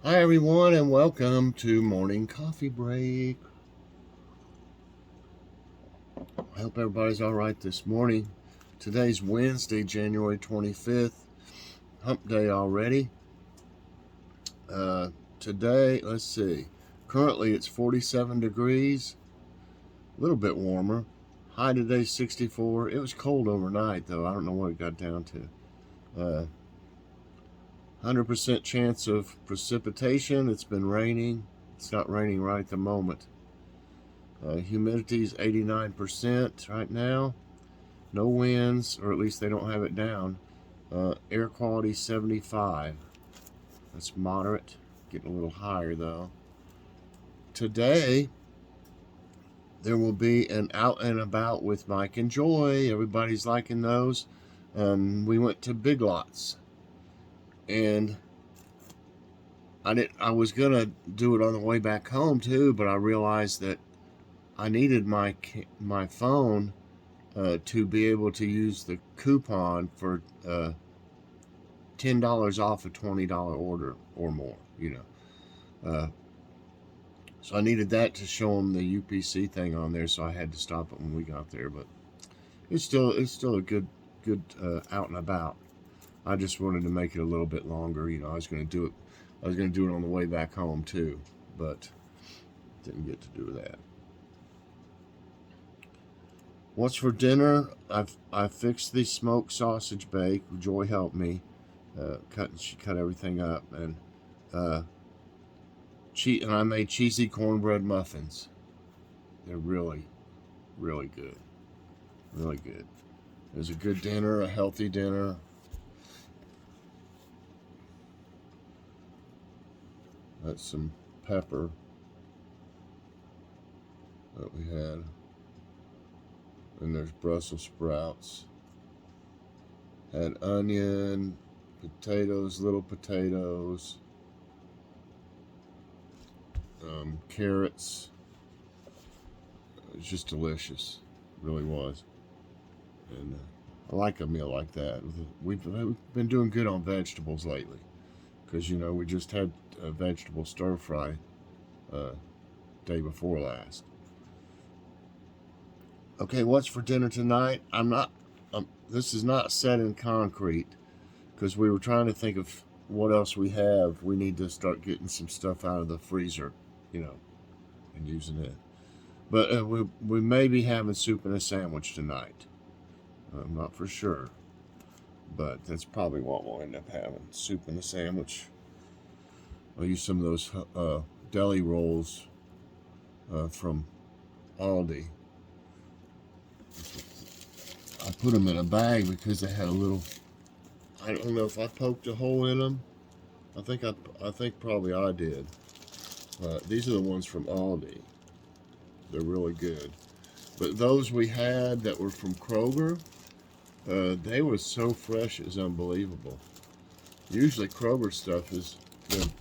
Hi everyone and welcome to Morning Coffee Break. I hope everybody's alright this morning. Today's Wednesday, January 25th. Hump day already. Today, let's see. Currently it's 47 degrees. A little bit warmer. High today 64. It was cold overnight though. I don't know what it got down to. 100% chance of precipitation. It's been raining. It's not raining right at the moment. Humidity is 89% right now. No winds, or at least they don't have it down. Air quality 75. That's moderate. Getting a little higher though. Today, there will be an out and about with Mike and Joy. Everybody's liking those. We went to Big Lots, and I was gonna do it on the way back home too, but I realized that I needed my phone to be able to use the coupon for $10 off a $20 order or more, so I needed that to show them the UPC thing on there, so I had to stop it when we got there. But it's still a good out and about. I just wanted to make it a little bit longer. I was going to do it on the way back home too, but didn't get to do that. What's for dinner? I fixed the smoked sausage bake. Joy helped me. She cut everything up, and I made cheesy cornbread muffins. They're really, really good. Really good. It was a good dinner, a healthy dinner. That's some pepper that we had. And there's Brussels sprouts. Had onion, potatoes, little potatoes, carrots. It was just delicious. It really was. And I like a meal like that. We've been doing good on vegetables lately, because we just had a vegetable stir fry day before last. Okay, what's for dinner tonight? This is not set in concrete, because we were trying to think of what else we have. We need to start getting some stuff out of the freezer, and using it. But we may be having soup and a sandwich tonight. I'm not for sure, but that's probably what we'll end up having. Soup and a sandwich. I'll use some of those deli rolls from Aldi. I put them in a bag because they had a little. I don't know if I poked a hole in them. I think probably I did. These are the ones from Aldi. They're really good. But those we had that were from Kroger, they were so fresh, it's unbelievable. Usually Kroger stuff is,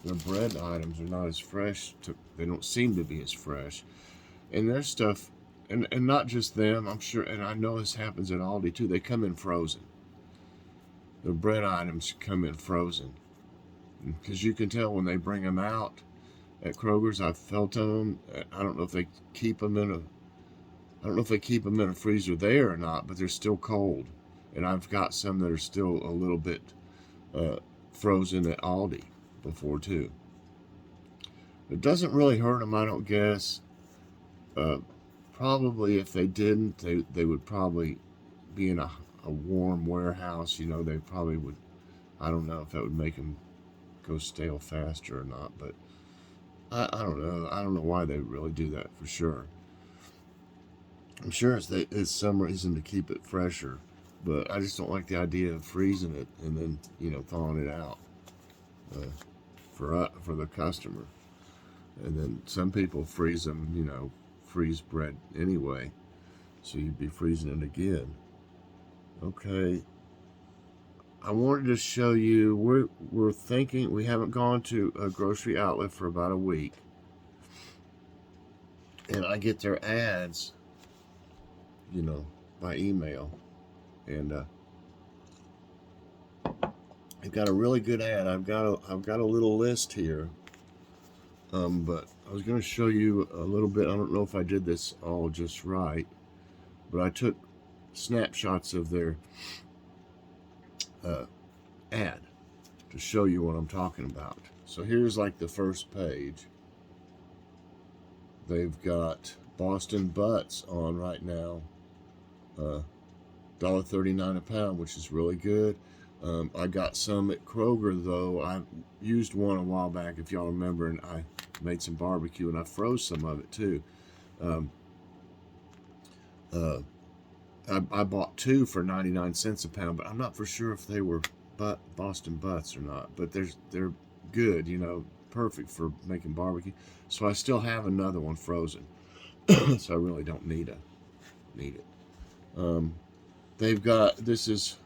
their bread items are not as fresh. They don't seem to be as fresh. And their stuff, and not just them, I'm sure, and I know this happens at Aldi too, they come in frozen. The bread items come in frozen. Because you can tell when they bring them out at Kroger's. I've felt them. I don't know if they keep them in a freezer there or not, but they're still cold. And I've got some that are still a little bit frozen at Aldi before too. It doesn't really hurt them, I don't guess. Probably if they didn't, they would probably be in a warm warehouse. They probably would. I don't know if that would make them go stale faster or not, but I don't know. I don't know why they really do that for sure. I'm sure it's some reason to keep it fresher, but I just don't like the idea of freezing it and then thawing it out for the customer. And then some people freeze them, freeze bread anyway, so you'd be freezing it again. Okay. I wanted to show you, we're thinking, we haven't gone to a grocery outlet for about a week. And I get their ads, by email. And they've got a really good ad. I've got a little list here But I was going to show you a little bit. I don't know if I did this all just right, but I took snapshots of their ad to show you what I'm talking about. So here's like the first page. They've got Boston butts on right now, $1.39 a pound, which is really good. I got some at Kroger though. I used one a while back, if y'all remember, and I made some barbecue and I froze some of it too. Um, uh, I bought two for 99 cents a pound, but I'm not for sure if they were Boston butts or not. But they're good, you know, perfect for making barbecue. So I still have another one frozen, so I really don't need it. Um, they've got, this is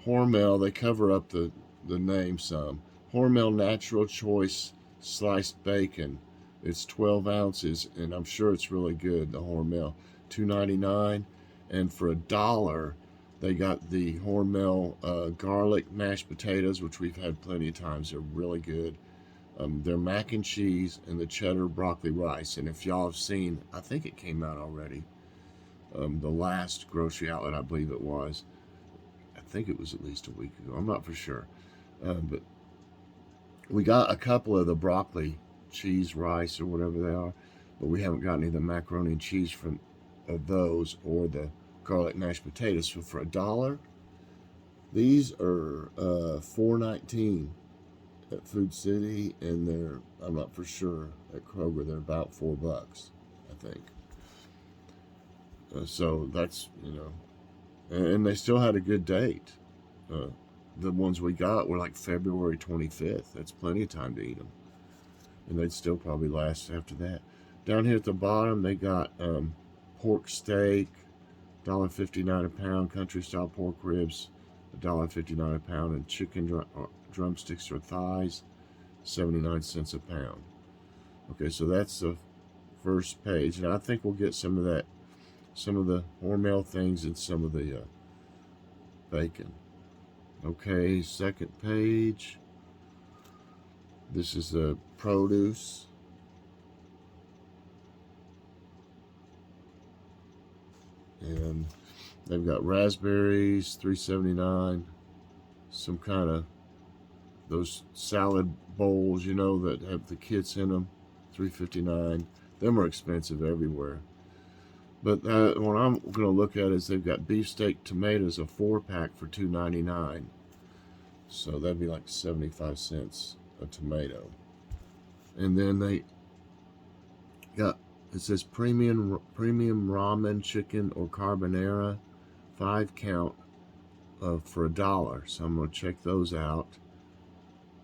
Hormel. They cover up the name some. Hormel Natural Choice Sliced Bacon. It's 12 ounces, and I'm sure it's really good. The Hormel, $2.99, and for $1, they got the Hormel garlic mashed potatoes, which we've had plenty of times. They're really good. Their mac and cheese and the cheddar broccoli rice. And if y'all have seen, I think it came out already. The last grocery outlet, I believe it was. I think it was at least a week ago. I'm not for sure. But we got a couple of the broccoli cheese rice or whatever they are, but we haven't got any of the macaroni and cheese from those or the garlic mashed potatoes. So for $1, these are $4.19 at Food City, and they're, I'm not for sure, at Kroger they're about $4, I think. So that's, you know, and they still had a good date. The ones we got were like February 25th. That's plenty of time to eat them, and they'd still probably last after that. Down here at the bottom, they got pork steak, $1.59 a pound, country style pork ribs, $1.59 a pound, and chicken drumsticks or thighs, 79 cents a pound. Okay, so that's the first page, and I think we'll get some of that, some of the Hormel things and some of the bacon. Okay, second page. This is the produce. And they've got raspberries, $3.79. Some kind of those salad bowls, you know, that have the kits in them, $3.59. Them are expensive everywhere. But what I'm going to look at is they've got beefsteak tomatoes, a 4-pack for $2.99. So that'd be like 75 cents a tomato. And then they got, it says premium ramen chicken or carbonara, 5-count for $1. So I'm going to check those out.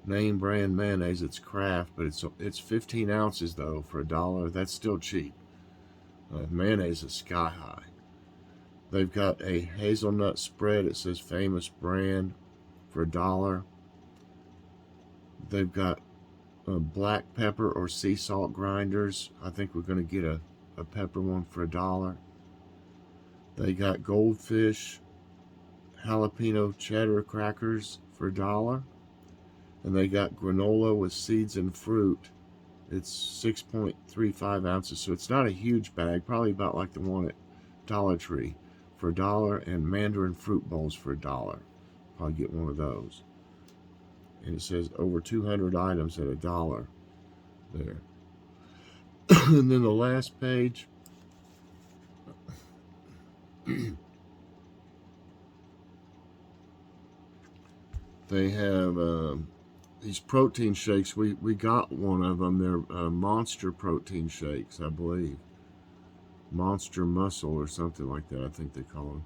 Name brand mayonnaise, it's Kraft, but it's 15 ounces though for $1. That's still cheap. Mayonnaise is sky high. They've got a hazelnut spread. It says famous brand for $1. They've got black pepper or sea salt grinders. I think we're going to get a pepper one for $1. They got goldfish jalapeno cheddar crackers for $1. And they got granola with seeds and fruit. It's 6.35 ounces, so it's not a huge bag, probably about like the one at Dollar Tree for $1, and mandarin fruit bowls for $1. Probably get one of those. And it says over 200 items at $1 there. And then the last page, they have these protein shakes. We got one of them. They're monster protein shakes, I believe. Monster muscle or something like that, I think they call them.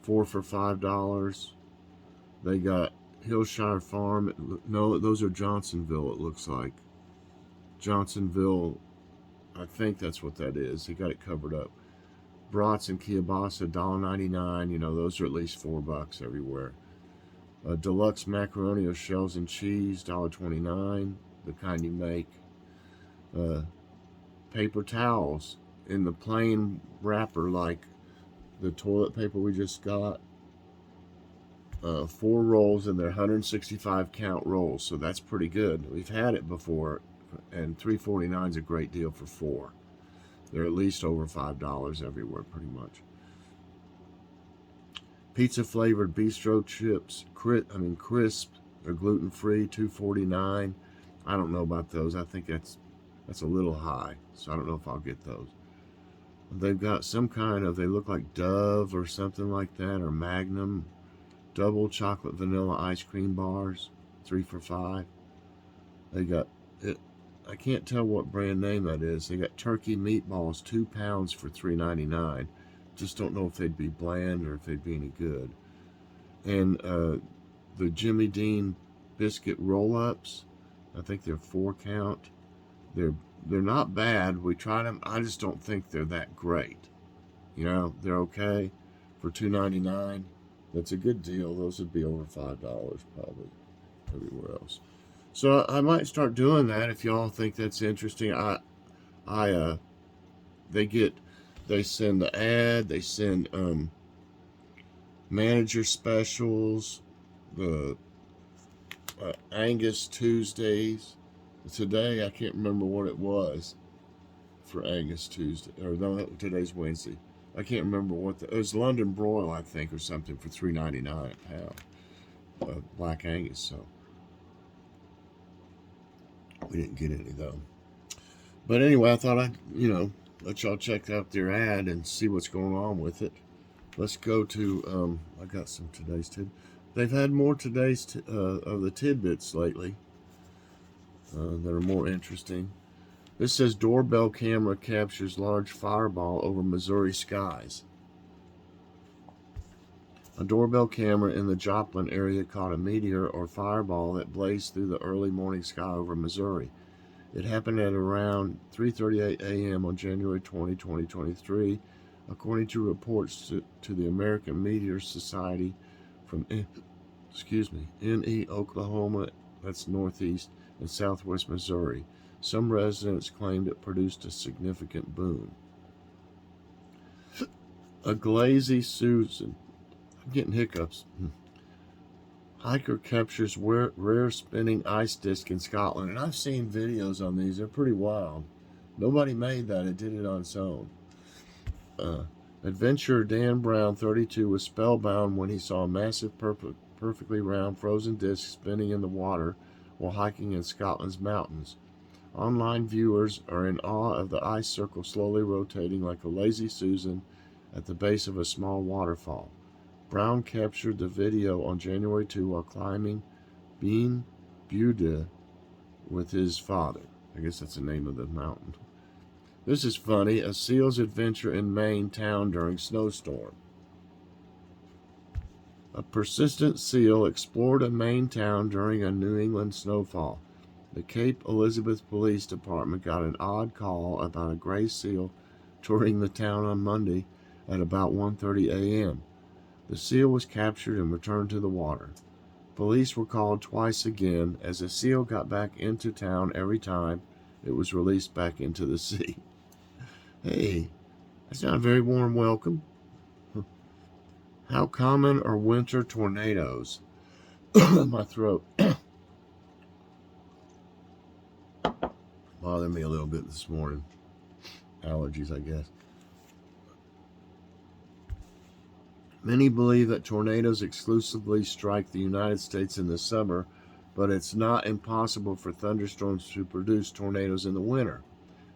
4 for $5. They got Hillshire Farm. No, those are Johnsonville, it looks like. Johnsonville, I think that's what that is. They got it covered up. Brats and kielbasa, $1.99. You know, those are at least $4 everywhere. Deluxe macaroni or shells and cheese, $1.29, the kind you make. Paper towels in the plain wrapper, like the toilet paper we just got. 4 rolls, and they're 165 count rolls, so that's pretty good. We've had it before and $3.49 is a great deal for 4. They're at least over $5 everywhere, pretty much. Pizza flavored bistro chips, crisp. They're gluten free, $2.49. I don't know about those. I think that's a little high, so I don't know if I'll get those. They've got some kind of, they look like Dove or something like that, or Magnum double chocolate vanilla ice cream bars, 3 for $5. They got it. I can't tell what brand name that is. They got turkey meatballs, 2 pounds for $3.99. Just don't know if they'd be bland or if they'd be any good. And the Jimmy Dean biscuit roll-ups, I think they're 4 count. They're not bad. We tried them. I just don't think they're that great. You know, they're okay for $2.99. That's a good deal. Those would be over $5 probably everywhere else. So I might start doing that if y'all think that's interesting. They send the ad, they send manager specials, the Angus Tuesdays. Today I can't remember what it was for Angus Tuesday, or no, today's Wednesday. I can't remember what it was. London broil, I think, or something for $3.99 a pound, black Angus. So we didn't get any though. But anyway, I thought I'd let y'all check out their ad and see what's going on with it. Let's go to I got some today's tidbits. They've had more today's of the tidbits lately that are more interesting. This says doorbell camera captures large fireball over Missouri skies. A doorbell camera in the Joplin area caught a meteor or fireball that blazed through the early morning sky over Missouri. It happened at around 3:38 a.m. on January 20, 2023, according to reports to the American Meteor Society from NE, Oklahoma, that's northeast, and southwest Missouri. Some residents claimed it produced a significant boom. A Glazy Susan, I'm getting hiccups. Hiker captures rare spinning ice disc in Scotland. And I've seen videos on these. They're pretty wild. Nobody made that. It did it on its own. Adventurer Dan Brown, 32, was spellbound when he saw a massive perfectly round frozen disc spinning in the water while hiking in Scotland's mountains. Online viewers are in awe of the ice circle slowly rotating like a lazy Susan at the base of a small waterfall. Brown captured the video on January 2 while climbing Bean Buda with his father. I guess that's the name of the mountain. This is funny. A seal's adventure in Maine town during snowstorm. A persistent seal explored a Maine town during a New England snowfall. The Cape Elizabeth Police Department got an odd call about a gray seal touring the town on Monday at about 1:30 a.m. The seal was captured and returned to the water. Police were called twice again as the seal got back into town every time it was released back into the sea. Hey, that's not a very warm welcome. How common are winter tornadoes? My throat bothered me a little bit this morning. Allergies, I guess. Many believe that tornadoes exclusively strike the United States in the summer, but it's not impossible for thunderstorms to produce tornadoes in the winter.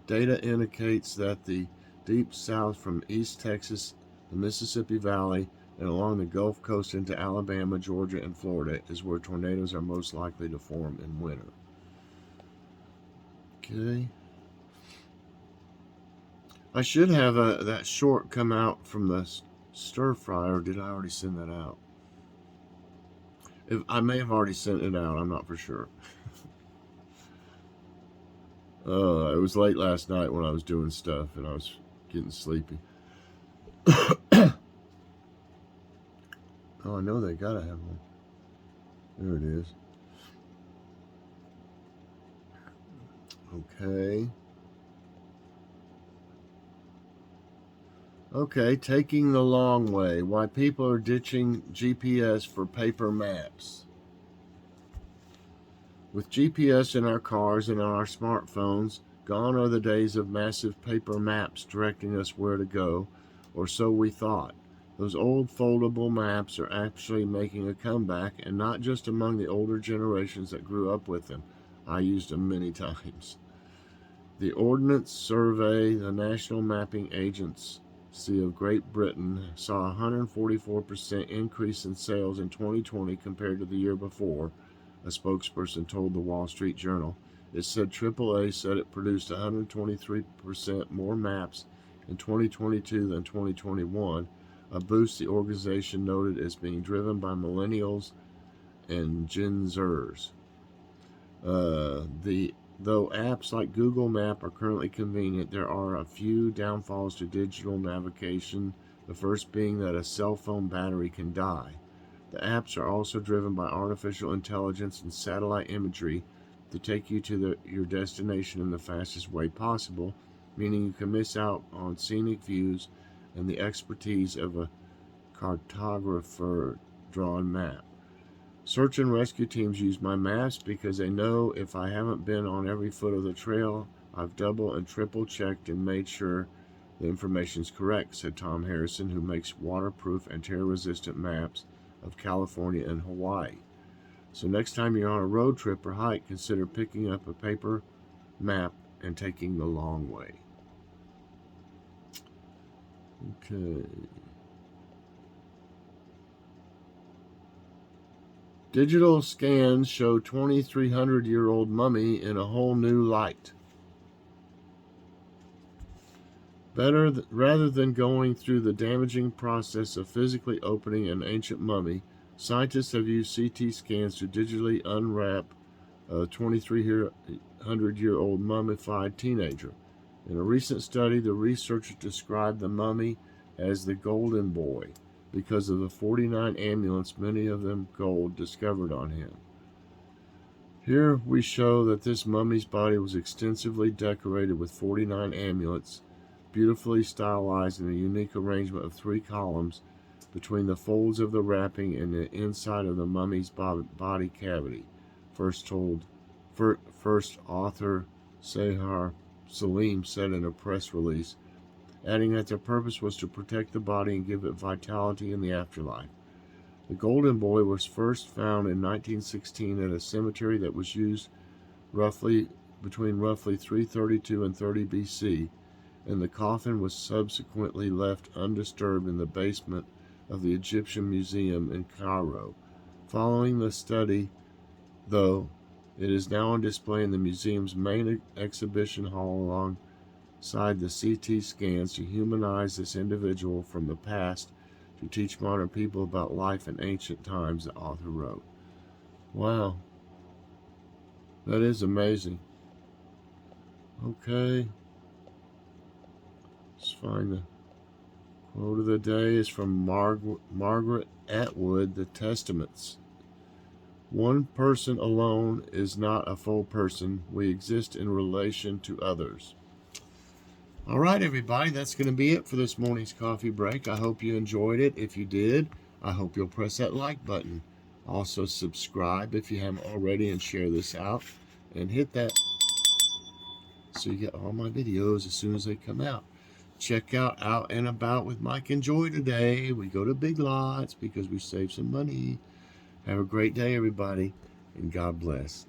Data indicates that the deep south from East Texas, the Mississippi Valley, and along the Gulf Coast into Alabama, Georgia, and Florida is where tornadoes are most likely to form in winter. Okay. I should have that short come out from the stir fryer, or did I already send that out? I may have already sent it out, I'm not for sure. It was late last night when I was doing stuff and I was getting sleepy. Oh, I know they gotta have one. There it is. Okay. Okay, taking the long way. Why people are ditching GPS for paper maps. With GPS in our cars and on our smartphones, gone are the days of massive paper maps directing us where to go, or so we thought. Those old foldable maps are actually making a comeback, and not just among the older generations that grew up with them. I used them many times. The Ordnance Survey, the National Mapping Agency of Great Britain, saw a 144% increase in sales in 2020 compared to the year before, a spokesperson told the Wall Street Journal. It said AAA said it produced 123% more maps in 2022 than 2021, a boost the organization noted as being driven by millennials and Gen Zers. Though apps like Google Map are currently convenient, there are a few downfalls to digital navigation, the first being that a cell phone battery can die. The apps are also driven by artificial intelligence and satellite imagery to take you to your destination in the fastest way possible, meaning you can miss out on scenic views and the expertise of a cartographer-drawn map. Search and rescue teams use my maps because they know if I haven't been on every foot of the trail, I've double and triple checked and made sure the information is correct, said Tom Harrison, who makes waterproof and tear-resistant maps of California and Hawaii. So next time you're on a road trip or hike, consider picking up a paper map and taking the long way. Okay. Digital scans show 2,300-year-old mummy in a whole new light. Rather than going through the damaging process of physically opening an ancient mummy, scientists have used CT scans to digitally unwrap a 2,300-year-old mummified teenager. In a recent study, the researchers described the mummy as the Golden Boy because of the 49 amulets, many of them gold, discovered on him. Here we show that this mummy's body was extensively decorated with 49 amulets, beautifully stylized in a unique arrangement of 3 columns between the folds of the wrapping and the inside of the mummy's body cavity, first author Sahar Salim said in a press release, adding that their purpose was to protect the body and give it vitality in the afterlife. The Golden Boy was first found in 1916 at a cemetery that was used between roughly 332 and 30 BC, and the coffin was subsequently left undisturbed in the basement of the Egyptian Museum in Cairo. Following the study, though, it is now on display in the museum's main exhibition hall alongside the CT scans to humanize this individual from the past to teach modern people about life in ancient times, the author wrote. Wow. That is amazing. Okay. Let's find the quote of the day is from Margaret Atwood, The Testaments. One person alone is not a full person. We exist in relation to others. All right, everybody, that's going to be it for this morning's coffee break. I hope you enjoyed it. If you did, I hope you'll press that like button. Also, subscribe if you haven't already and share this out. And hit that so you get all my videos as soon as they come out. Check out and About with Mike and Joy today. We go to Big Lots because we save some money. Have a great day, everybody, and God bless.